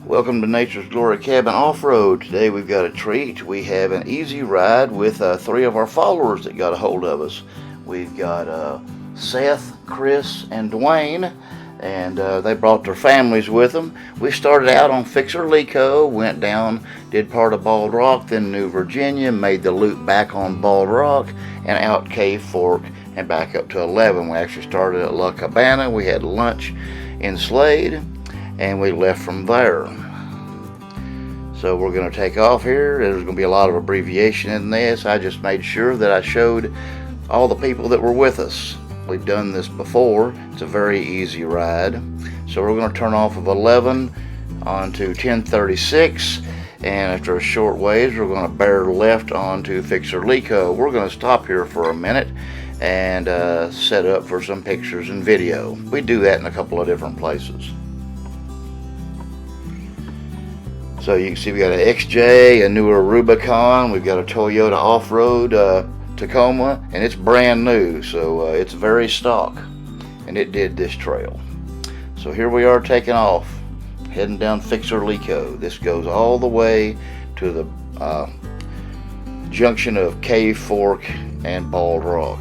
Welcome to Nature's Glory Cabin Off-Road. Today we've got a treat. We have an easy ride with three of our followers that got a hold of us. We've got Seth, Chris, and Dwayne, and they brought their families with them. We started out on Fixer-Leeco, went down, did part of Bald Rock, then New Virginia, made the loop back on Bald Rock, and out Cave Fork, and back up to 11. We actually started at La Cabana. We had lunch in Slade, and we left from there. So we're going to take off here. There's going to be a lot of abbreviation in this. I just made sure that I showed all the people that were with us. We've done this before. It's a very easy ride. So we're going to turn off of 11 onto 1036, and after a short ways we're going to bear left onto Fixer-Leeco. We're going to stop here for a minute and set up for some pictures and video. We do that in a couple of different places. So you can see we got an XJ, a newer Rubicon, we've got a Toyota off-road Tacoma, and it's brand new, so it's very stock, and it did this trail. So here we are taking off, heading down Fixer-Leeco. This goes all the way to the junction of Cave Fork and Bald Rock.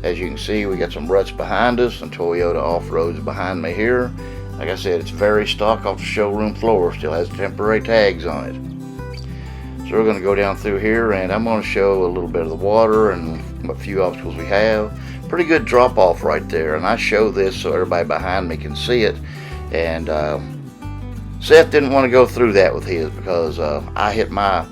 As you can see, we got some ruts behind us, and Toyota off-roads behind me here. Like I said, it's very stock off the showroom floor, still has temporary tags on it. So we're going to go down through here, and I'm going to show a little bit of the water and a few obstacles we have. Pretty good drop off right there, and I show this so everybody behind me can see it. And Seth didn't want to go through that with his because I hit my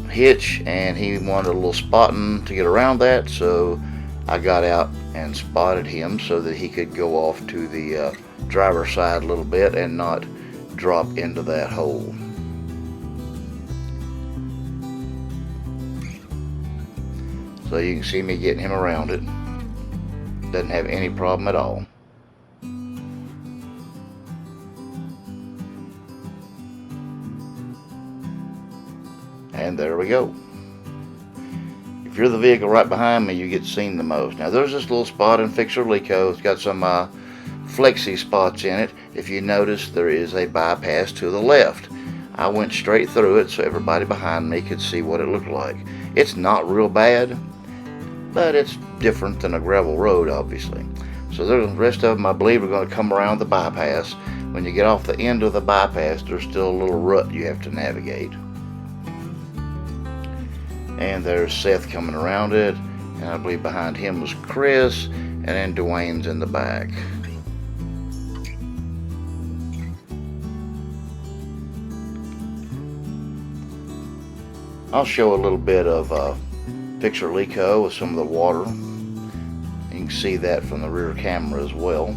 hitch and he wanted a little spotting to get around that, so I got out and spotted him so that he could go off to the driver's side a little bit and not drop into that hole. So you can see me getting him around it. Doesn't have any problem at all. And there we go. If you're the vehicle right behind me, you get seen the most. Now there's this little spot in Fixer-Leeco. It's got some flexi spots in it. If you notice, there is a bypass to the left. I went straight through it so everybody behind me could see what it looked like. It's not real bad, but it's different than a gravel road, obviously. So the rest of them, I believe, are going to come around the bypass. When you get off the end of the bypass, there's still a little rut you have to navigate. And there's Seth coming around it, and I believe behind him was Chris, and then Dwayne's in the back. I'll show a little bit of Fixer-Leeco with some of the water. You can see that from the rear camera as well.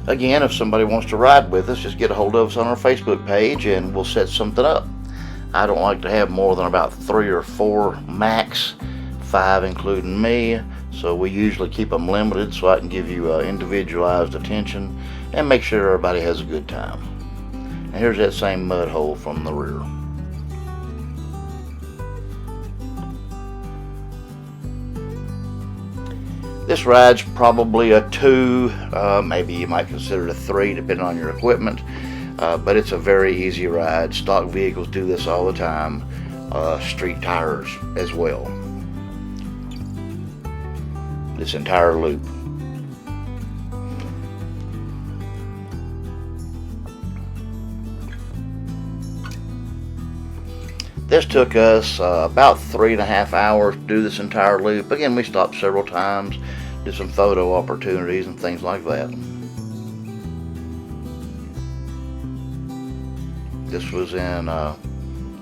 Again, if somebody wants to ride with us, just get a hold of us on our Facebook page and we'll set something up. I don't like to have more than about 3 or 4 max, 5 including me, so we usually keep them limited so I can give you individualized attention and make sure everybody has a good time. And here's that same mud hole from the rear. This ride's probably a 2, maybe you might consider it a 3 depending on your equipment, but it's a very easy ride. Stock vehicles do this all the time, street tires as well. This entire loop. This took us about 3.5 hours to do this entire loop. Again, we stopped several times, did some photo opportunities and things like that. This was in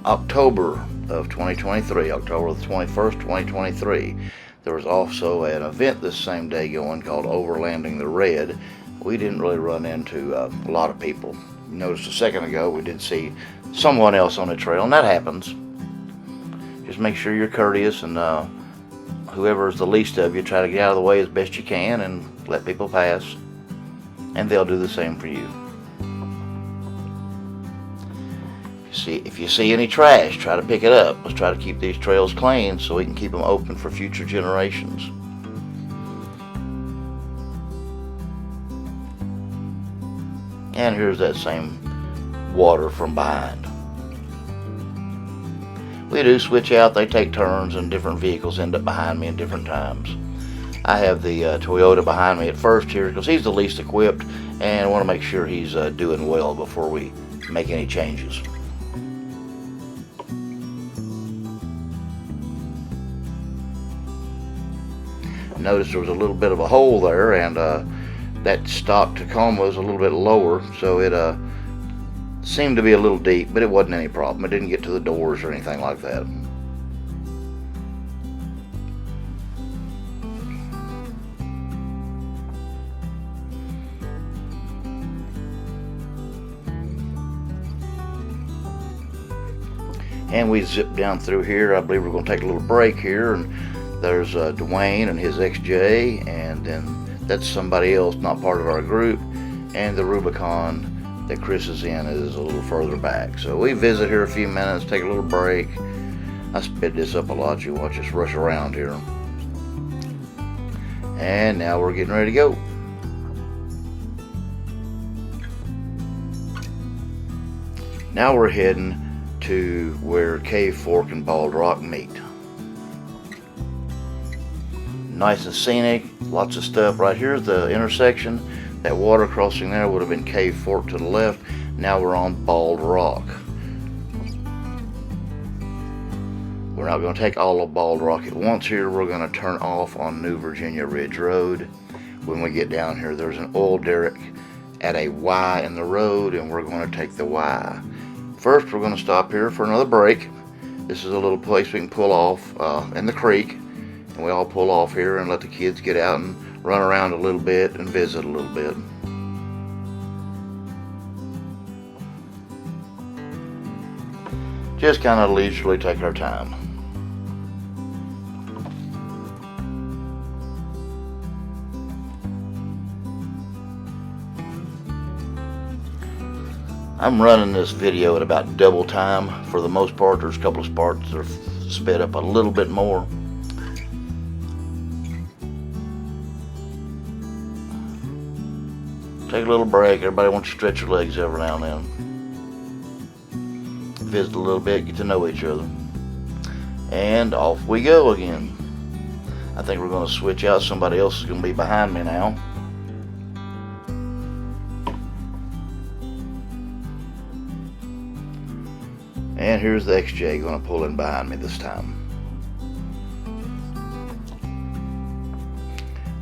October of 2023, October the 21st, 2023. There was also an event this same day going called Overlanding the Red. We didn't really run into a lot of people. You noticed a second ago we did see someone else on the trail, and that happens. Just make sure you're courteous, and whoever is the least of you, try to get out of the way as best you can and let people pass, and they'll do the same for you. If you see any trash, try to pick it up. Let's try to keep these trails clean so we can keep them open for future generations. And here's that same water from behind. We do switch out. They take turns, and different vehicles end up behind me in different times. I have the Toyota behind me at first here because he's the least equipped, and I want to make sure he's doing well before we make any changes. Notice there was a little bit of a hole there, and that stock Tacoma was a little bit lower, so it seemed to be a little deep, but it wasn't any problem. It didn't get to the doors or anything like that. And we zip down through here. I believe we're going to take a little break here, and there's Dwayne and his XJ, and then that's somebody else not part of our group, and the Rubicon that Chris is in is a little further back. So we visit here a few minutes, take a little break. I sped this up a lot. You watch us rush around here. And now we're getting ready to go. Now we're heading to where Cave Fork and Bald Rock meet. Nice and scenic, lots of stuff. Right here's the intersection. That water crossing there would have been Cave Fork to the left. Now we're on Bald Rock. We're not going to take all of Bald Rock at once here. We're going to turn off on New Virginia Ridge Road. When we get down here, there's an oil derrick at a Y in the road, and we're going to take the Y. First, we're going to stop here for another break. This is a little place we can pull off in the creek. And we all pull off here and let the kids get out and run around a little bit and visit a little bit. Just kind of leisurely take our time. I'm running this video at about double time for the most part. There's a couple of spots that are sped up a little bit more. Take a little break. Everybody wants to stretch your legs every now and then. Visit a little bit, get to know each other. And off we go again. I think we're going to switch out. Somebody else is going to be behind me now. And here's the XJ going to pull in behind me this time.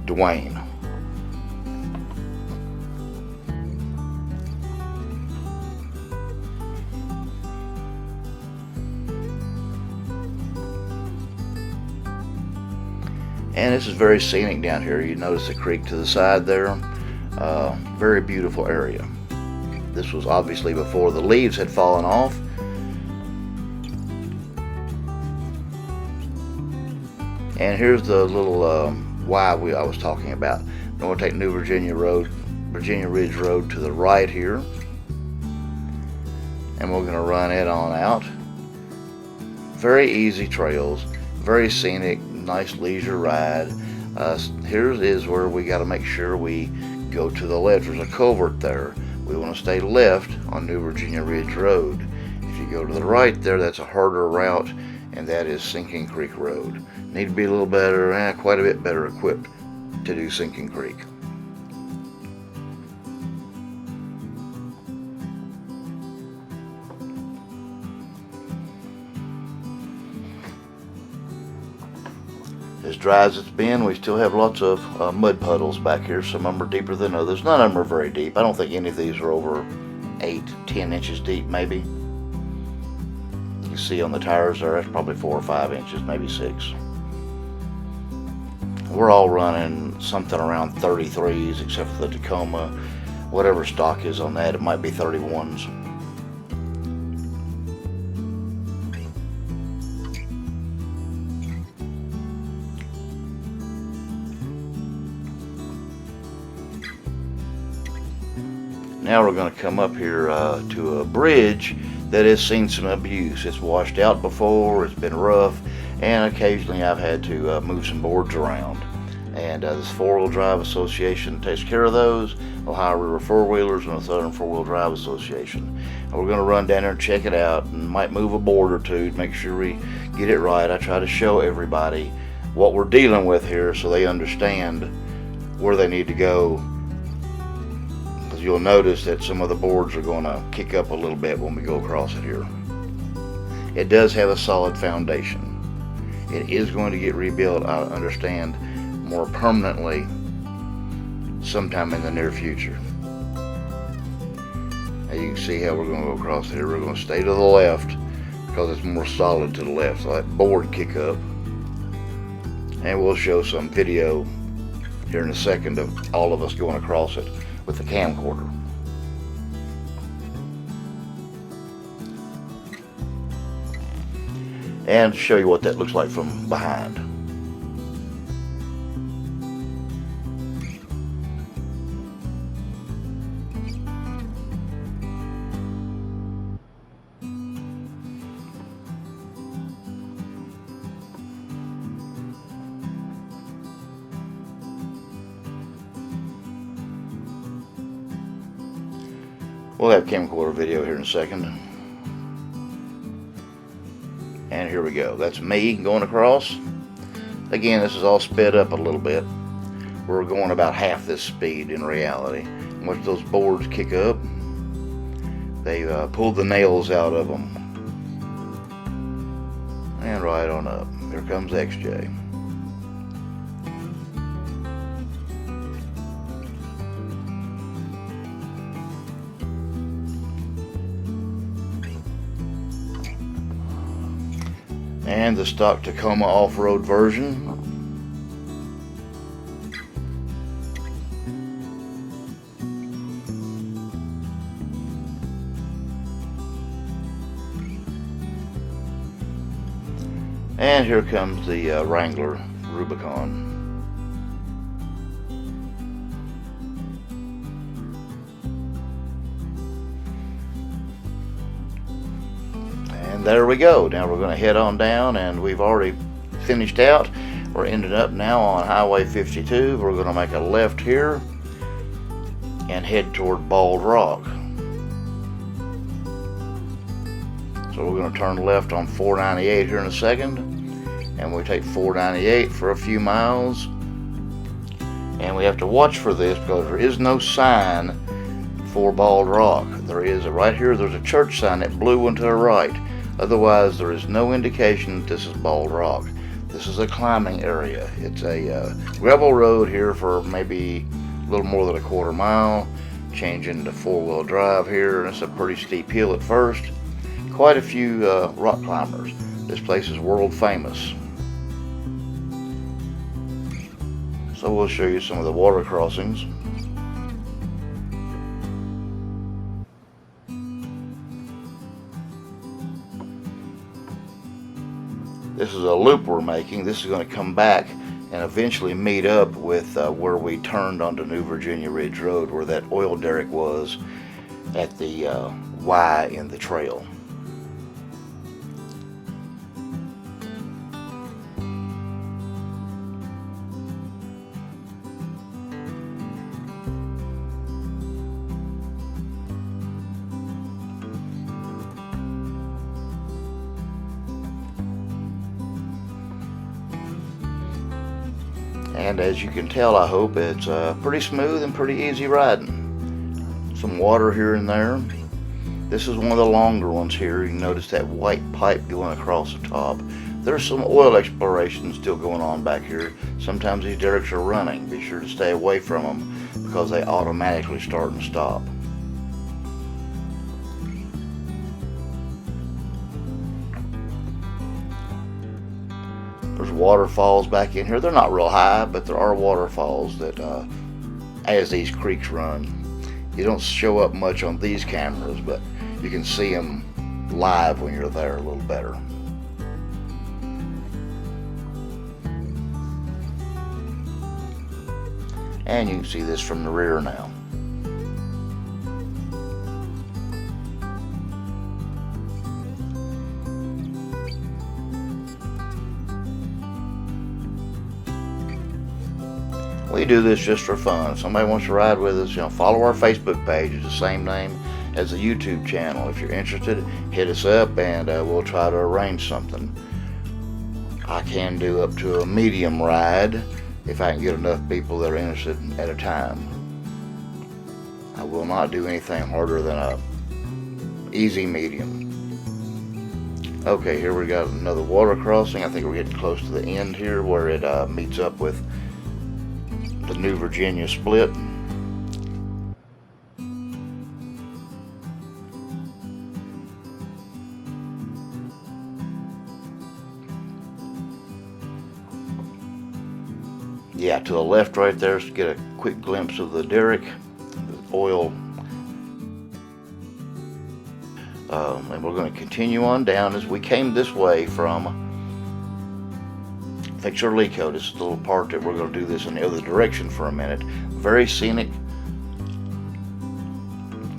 Dwayne. And this is very scenic down here. You notice the creek to the side there. Very beautiful area. This was obviously before the leaves had fallen off. And here's the little Y I was talking about. We're going to take New Virginia Ridge Road to the right here. And we're going to run it on out. Very easy trails, very scenic, nice leisure ride. Here is where we got to make sure we go to the left. There's a culvert there. We want to stay left on New Virginia Ridge Road. If you go to the right there, that's a harder route, and that is Sinking Creek Road. Need to be a little better, quite a bit better equipped to do Sinking Creek. As dry as it's been, we still have lots of mud puddles back here. Some of them are deeper than others. None of them are very deep. I don't think any of these are over 8-10 inches deep, maybe. You can see on the tires there, that's probably 4 or 5 inches, maybe 6. We're all running something around 33s, except for the Tacoma. Whatever stock is on that, it might be 31s. Now we're going to come up here to a bridge that has seen some abuse. It's washed out before, it's been rough, and occasionally I've had to move some boards around. And this 4-wheel drive association takes care of those. Ohio River Four-Wheelers and the Southern Four-Wheel Drive Association. And we're going to run down there and check it out, and might move a board or two to make sure we get it right. I try to show everybody what we're dealing with here so they understand where they need to go, because you'll notice that some of the boards are going to kick up a little bit when we go across it here. It does have a solid foundation. It is going to get rebuilt, I understand, more permanently sometime in the near future. Now you can see how we're going to go across here. We're going to stay to the left because it's more solid to the left, so that board kick up. And we'll show some video here in a second of all of us going across it with the camcorder. And show you what that looks like from behind. We'll have camcorder video here in a second. And here we go. That's me going across. Again, this is all sped up a little bit. We're going about half this speed in reality. And once those boards kick up, they pulled the nails out of them. And right on up. Here comes XJ. And the stock Tacoma off-road version. And here comes the Wrangler Rubicon. And there we go. Now we're going to head on down, and we've already finished out. We're ending up now on Highway 52. We're going to make a left here and head toward Bald Rock. So we're going to turn left on 498 here in a second, and we take 498 for a few miles. And we have to watch for this because there is no sign for Bald Rock. There is right here, there's a church sign, that blue one to the right. Otherwise, there is no indication that this is Bald Rock. This is a climbing area. It's a gravel road here for maybe a little more than a quarter mile, changing to four-wheel drive here, and it's a pretty steep hill at first. Quite a few rock climbers. This place is world famous. So we'll show you some of the water crossings. This is a loop we're making. This is going to come back and eventually meet up with where we turned onto New Virginia Ridge Road, where that oil derrick was at the Y in the trail. And as you can tell, I hope it's pretty smooth and pretty easy riding. Some water here and there. This is one of the longer ones here. You can notice that white pipe going across the top. There's some oil exploration still going on back here. Sometimes these derricks are running. Be sure to stay away from them because they automatically start and stop. There's waterfalls back in here. They're not real high, but there are waterfalls that as these creeks run. You don't show up much on these cameras, but you can see them live when you're there a little better. And you can see this from the rear now. we do this just for fun. If somebody wants to ride with us, follow our Facebook page. It's the same name as the YouTube channel. If you're interested, hit us up and we'll try to arrange something. I can do up to a medium ride if I can get enough people that are interested at a time. I will not do anything harder than a easy medium. Okay, here we got another water crossing. I think we're getting close to the end here where it meets up with the New Virginia split. Yeah, to the left right there, to get a quick glimpse of the derrick, the oil. And we're going to continue on down as we came this way from Fixer-Leeco. This is the little part that we're going to do this in the other direction for a minute. Very scenic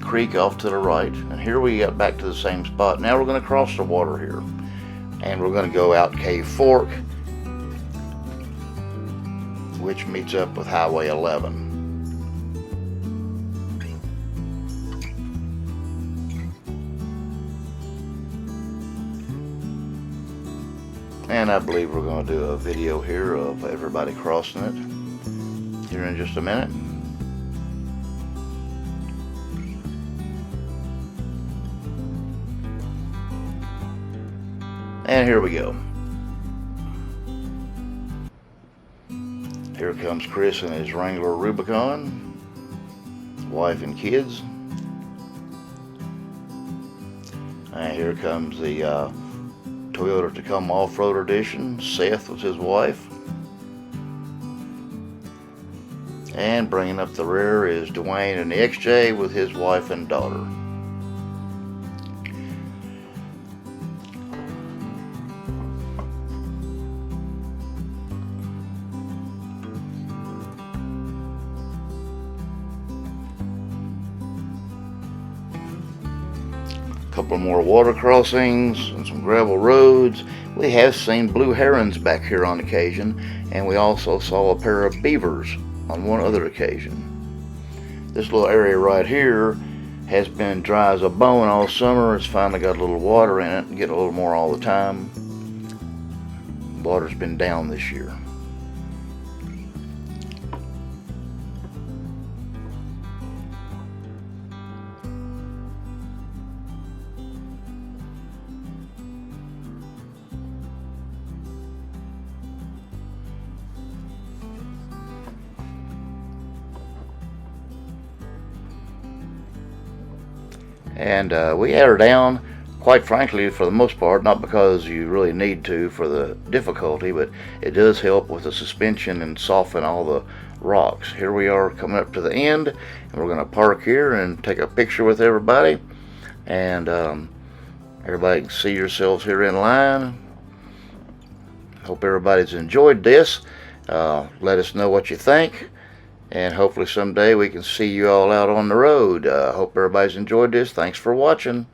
creek off to the right. And here we got back to the same spot. Now we're going to cross the water here. And we're going to go out Cave Fork, which meets up with Highway 11. And I believe we're going to do a video here of everybody crossing it here in just a minute. And here we go. Here comes Chris and his Wrangler Rubicon, wife and kids. And here comes the Toyota Tacoma Off-Road Edition. Seth was his wife. And bringing up the rear is Dwayne and the XJ with his wife and daughter. Couple more water crossings and some gravel roads. We have seen blue herons back here on occasion, and we also saw a pair of beavers on one other occasion. This little area right here has been dry as a bone all summer. It's finally got a little water in it, and getting a little more all the time. Water's been down this year. And we had her down, quite frankly, for the most part, not because you really need to for the difficulty, but it does help with the suspension and soften all the rocks. Here we are coming up to the end, and we're going to park here and take a picture with everybody. And everybody can see yourselves here in line. Hope everybody's enjoyed this. Let us know what you think. And hopefully someday we can see you all out on the road. Hope everybody's enjoyed this. Thanks for watching.